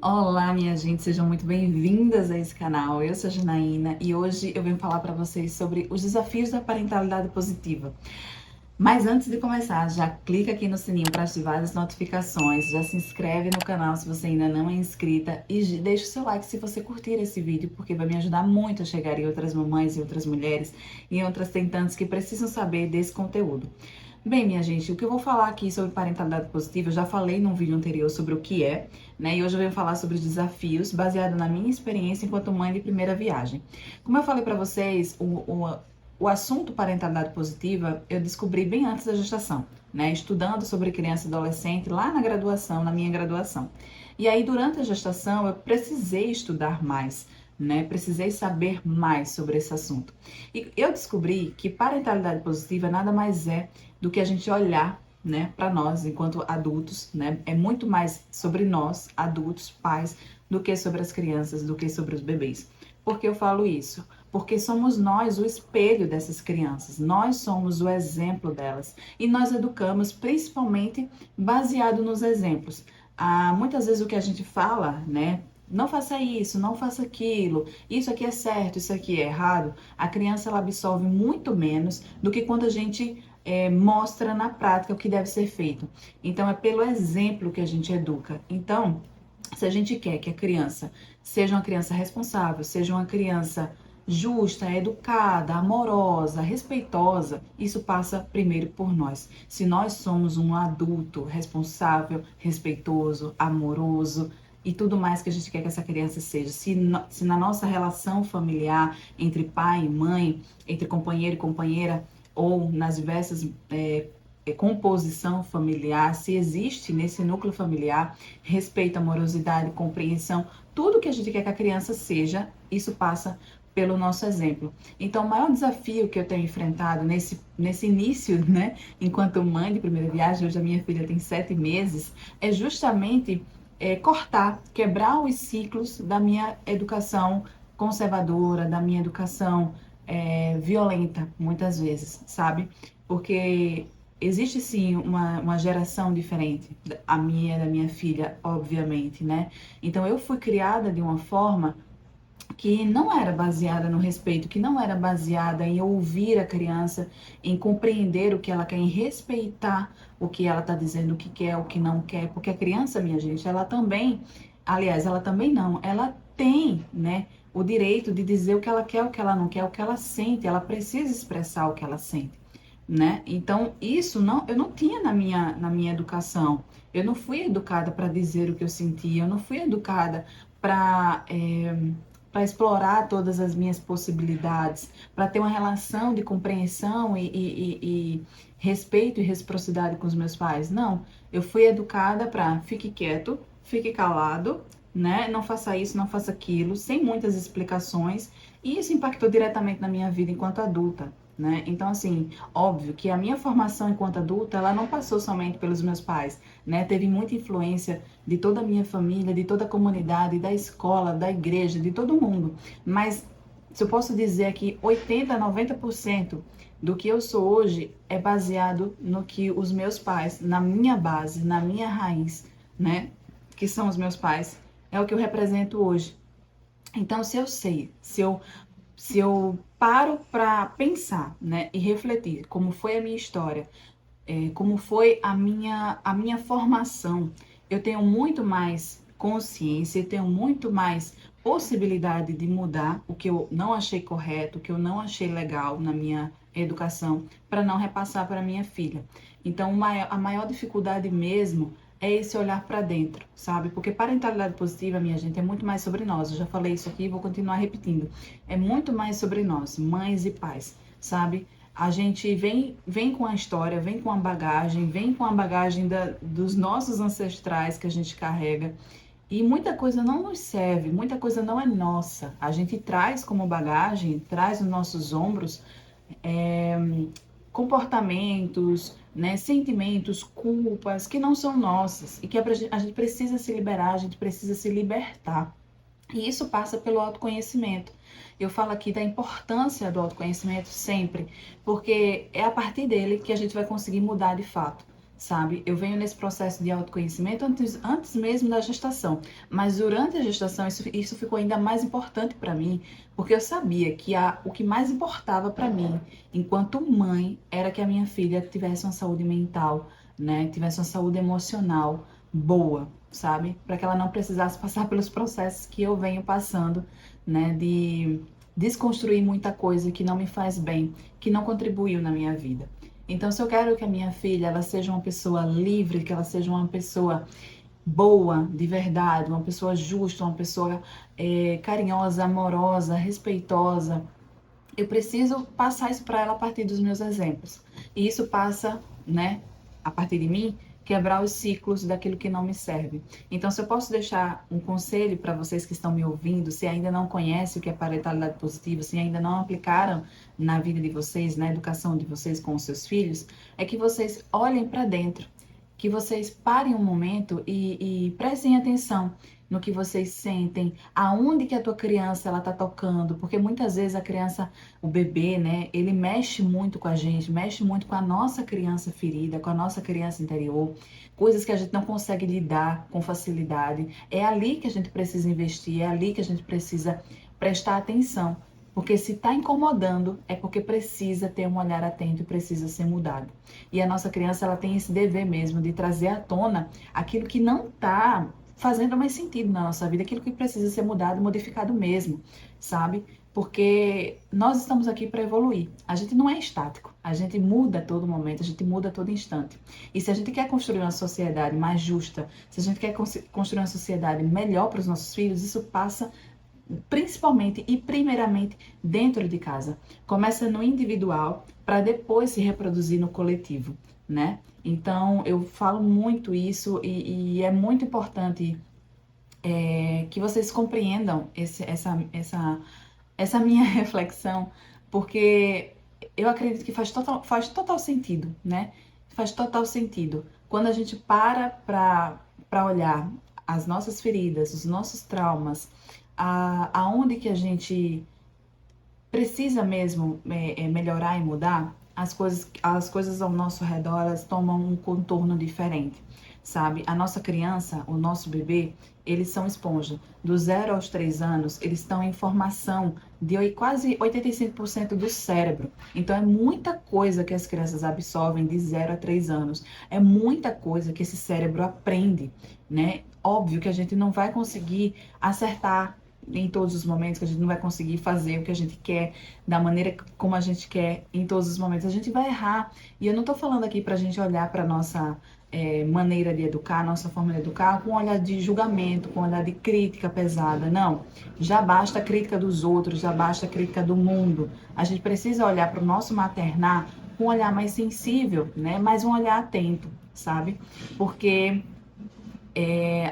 Olá, minha gente, sejam muito bem-vindas a esse canal. Eu sou a Janaína e hoje eu venho falar para vocês sobre os desafios da parentalidade positiva. Mas antes de começar, já clica aqui no sininho para ativar as notificações, já se inscreve no canal se você ainda não é inscrita e deixa o seu like se você curtir esse vídeo, porque vai me ajudar muito a chegar em outras mamães e outras mulheres e outras tentantes que precisam saber desse conteúdo. Bem, minha gente, o que eu vou falar aqui sobre parentalidade positiva, eu já falei num vídeo anterior sobre o que é, né? E hoje eu venho falar sobre os desafios, baseado na minha experiência enquanto mãe de primeira viagem. Como eu falei para vocês, o assunto parentalidade positiva eu descobri bem antes da gestação, né? Estudando sobre criança e adolescente lá na graduação, na minha graduação. E aí, durante a gestação, eu precisei estudar mais, né? Precisei saber mais sobre esse assunto. E eu descobri que parentalidade positiva nada mais é do que a gente olhar, né, para nós enquanto adultos, né? É muito mais sobre nós, adultos, pais, do que sobre as crianças, do que sobre os bebês. Por que eu falo isso? Porque somos nós o espelho dessas crianças, nós somos o exemplo delas e nós educamos principalmente baseado nos exemplos. Muitas vezes o que a gente fala, né? Não faça isso, não faça aquilo, isso aqui é certo, isso aqui é errado. A criança ela absorve muito menos do que quando a gente mostra na prática o que deve ser feito. Então, é pelo exemplo que a gente educa. Então, se a gente quer que a criança seja uma criança responsável, seja uma criança justa, educada, amorosa, respeitosa, isso passa primeiro por nós. Se nós somos um adulto responsável, respeitoso, amoroso, e tudo mais que a gente quer que essa criança seja. Se na nossa relação familiar, entre pai e mãe, entre companheiro e companheira, ou nas diversas composição familiar, se existe nesse núcleo familiar respeito, amorosidade, compreensão, tudo que a gente quer que a criança seja, isso passa pelo nosso exemplo. Então, o maior desafio que eu tenho enfrentado nesse início, né, enquanto mãe de primeira viagem, hoje a minha filha tem 7 meses, é justamente cortar, quebrar os ciclos da minha educação conservadora, da minha educação violenta, muitas vezes, sabe? Porque existe sim uma geração diferente, a minha e da minha filha, obviamente, né? Então eu fui criada de uma forma que não era baseada no respeito, que não era baseada em ouvir a criança, em compreender o que ela quer, em respeitar o que ela está dizendo, o que quer, o que não quer, porque a criança, minha gente, ela também, aliás, ela também não, ela tem, né, o direito de dizer o que ela quer, o que ela não quer, o que ela sente, ela precisa expressar o que ela sente, né? Então, isso não, eu não tinha na minha educação. Eu não fui educada para dizer o que eu sentia, eu não fui educada para para explorar todas as minhas possibilidades, para ter uma relação de compreensão e respeito e reciprocidade com os meus pais. Não, eu fui educada para fique quieto, fique calado, né? Não faça isso, não faça aquilo, sem muitas explicações. E isso impactou diretamente na minha vida enquanto adulta. Né? Então, assim, óbvio que a minha formação enquanto adulta, ela não passou somente pelos meus pais, né? Teve muita influência de toda a minha família, de toda a comunidade, da escola, da igreja, de todo mundo. Mas, se eu posso dizer que 80, 90% do que eu sou hoje é baseado no que os meus pais, na minha base, na minha raiz, né? Que são os meus pais, é o que eu represento hoje. Então, se eu sei, se eu paro para pensar, né, e refletir como foi a minha história, como foi a minha formação, eu tenho muito mais consciência, eu tenho muito mais possibilidade de mudar o que eu não achei correto, o que eu não achei legal na minha educação, para não repassar para minha filha. Então, a maior dificuldade mesmo é esse olhar para dentro, sabe? Porque parentalidade positiva, minha gente, é muito mais sobre nós. Eu já falei isso aqui e vou continuar repetindo. É muito mais sobre nós, mães e pais, sabe? A gente vem com a história, vem com a bagagem, vem com a bagagem dos nossos ancestrais que a gente carrega. E muita coisa não nos serve, muita coisa não é nossa. A gente traz como bagagem, traz nos nossos ombros é, comportamentos, né, sentimentos, culpas que não são nossas e que a gente precisa se liberar, a gente precisa se libertar. E isso passa pelo autoconhecimento. Eu falo aqui da importância do autoconhecimento sempre, porque é a partir dele que a gente vai conseguir mudar de fato, sabe? Eu venho nesse processo de autoconhecimento antes mesmo da gestação, mas durante a gestação isso ficou ainda mais importante para mim, porque eu sabia que o que mais importava para mim, enquanto mãe, era que a minha filha tivesse uma saúde mental, né? Tivesse uma saúde emocional boa, sabe? Para que ela não precisasse passar pelos processos que eu venho passando, né? De desconstruir muita coisa que não me faz bem, que não contribuiu na minha vida. Então, se eu quero que a minha filha ela seja uma pessoa livre, que ela seja uma pessoa boa, de verdade, uma pessoa justa, uma pessoa carinhosa, amorosa, respeitosa, eu preciso passar isso para ela a partir dos meus exemplos. E isso passa, né, a partir de mim, quebrar os ciclos daquilo que não me serve. Então, se eu posso deixar um conselho para vocês que estão me ouvindo, se ainda não conhecem o que é parentalidade positiva, se ainda não aplicaram na vida de vocês, na educação de vocês com os seus filhos, é que vocês olhem para dentro, que vocês parem um momento e prestem atenção no que vocês sentem, aonde que a tua criança ela tá tocando, porque muitas vezes a criança, o bebê, né, ele mexe muito com a gente, mexe muito com a nossa criança ferida, com a nossa criança interior, coisas que a gente não consegue lidar com facilidade. É ali que a gente precisa investir, é ali que a gente precisa prestar atenção. Porque se está incomodando, é porque precisa ter um olhar atento e precisa ser mudado. E a nossa criança ela tem esse dever mesmo de trazer à tona aquilo que não está fazendo mais sentido na nossa vida, aquilo que precisa ser mudado, modificado mesmo, sabe? Porque nós estamos aqui para evoluir. A gente não é estático, a gente muda a todo momento, a gente muda a todo instante. E se a gente quer construir uma sociedade mais justa, se a gente quer construir uma sociedade melhor para os nossos filhos, isso passa principalmente e primeiramente dentro de casa. Começa no individual para depois se reproduzir no coletivo, né? Então eu falo muito isso e é muito importante que vocês compreendam essa minha reflexão, porque eu acredito que faz total sentido, né? Faz total sentido. Quando a gente para olhar as nossas feridas, os nossos traumas, aonde que a gente precisa mesmo melhorar e mudar, as coisas ao nosso redor elas tomam um contorno diferente, sabe? A nossa criança, o nosso bebê, eles são esponja. Do 0 aos 3 anos, eles estão em formação de quase 85% do cérebro. Então, é muita coisa que as crianças absorvem de 0 a 3 anos. É muita coisa que esse cérebro aprende, né? Óbvio que a gente não vai conseguir acertar em todos os momentos, que a gente não vai conseguir fazer o que a gente quer, da maneira como a gente quer, em todos os momentos. A gente vai errar. E eu não tô falando aqui pra gente olhar pra nossa maneira de educar, nossa forma de educar, com um olhar de julgamento, com um olhar de crítica pesada. Não. Já basta a crítica dos outros, já basta a crítica do mundo. A gente precisa olhar para o nosso maternar com um olhar mais sensível, né? Mais um olhar atento, sabe? Porque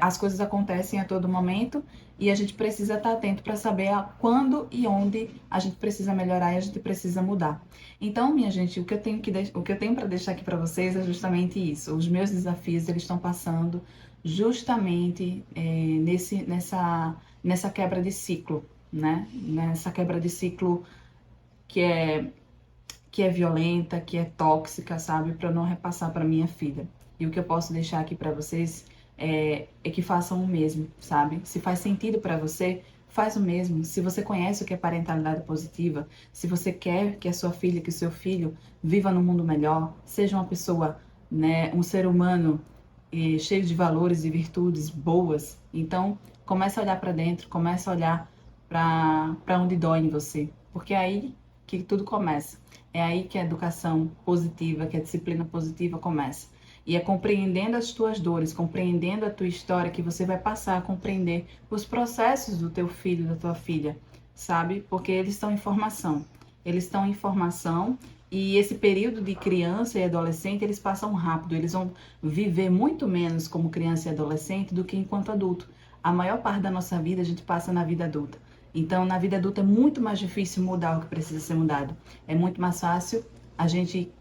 as coisas acontecem a todo momento e a gente precisa estar atento para saber quando e onde a gente precisa melhorar e a gente precisa mudar. Então, minha gente, o que eu tenho para deixar aqui para vocês é justamente isso. Os meus desafios eles estão passando justamente nessa quebra de ciclo, né? Nessa quebra de ciclo que é violenta, que é tóxica, sabe? Para não repassar para minha filha. E o que eu posso deixar aqui para vocês é que façam o mesmo, sabe? Se faz sentido para você, faz o mesmo. Se você conhece o que é parentalidade positiva, se você quer que a sua filha, que o seu filho viva num mundo melhor, seja uma pessoa, né, um ser humano cheio de valores e virtudes boas, então comece a olhar para dentro, comece a olhar para onde dói em você, porque é aí que tudo começa. É aí que a educação positiva, que a disciplina positiva começa. E é compreendendo as tuas dores, compreendendo a tua história, que você vai passar a compreender os processos do teu filho, da tua filha, sabe? Porque eles estão em formação. Eles estão em formação e esse período de criança e adolescente, eles passam rápido. Eles vão viver muito menos como criança e adolescente do que enquanto adulto. A maior parte da nossa vida a gente passa na vida adulta. Então, na vida adulta é muito mais difícil mudar o que precisa ser mudado. É muito mais fácil a gente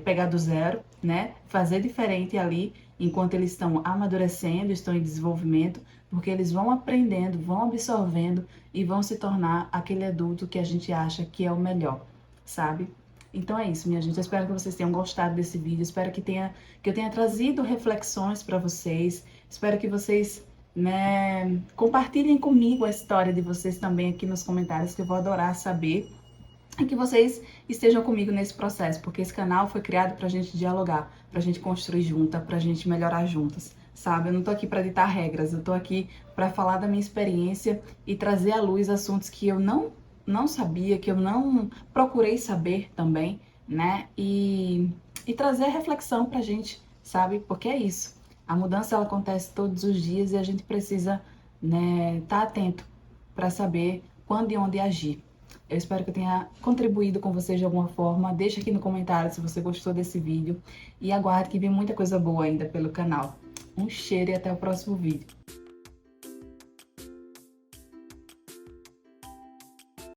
pegar do zero, né? Fazer diferente ali, enquanto eles estão amadurecendo, estão em desenvolvimento, porque eles vão aprendendo, vão absorvendo e vão se tornar aquele adulto que a gente acha que é o melhor, sabe? Então é isso, minha gente. Eu espero que vocês tenham gostado desse vídeo. Espero que eu tenha trazido reflexões para vocês. Espero que vocês, né, compartilhem comigo a história de vocês também aqui nos comentários, que eu vou adorar saber. E que vocês estejam comigo nesse processo, porque esse canal foi criado pra gente dialogar, pra gente construir junta, pra gente melhorar juntas, sabe? Eu não tô aqui pra ditar regras, eu tô aqui pra falar da minha experiência e trazer à luz assuntos que eu não sabia, que eu não procurei saber também, né? E trazer reflexão pra gente, sabe? Porque é isso. A mudança ela acontece todos os dias e a gente precisa, né, estar atento para saber quando e onde agir. Eu espero que eu tenha contribuído com vocês de alguma forma. Deixa aqui no comentário se você gostou desse vídeo. E aguarde que vem muita coisa boa ainda pelo canal. Um cheiro e até o próximo vídeo.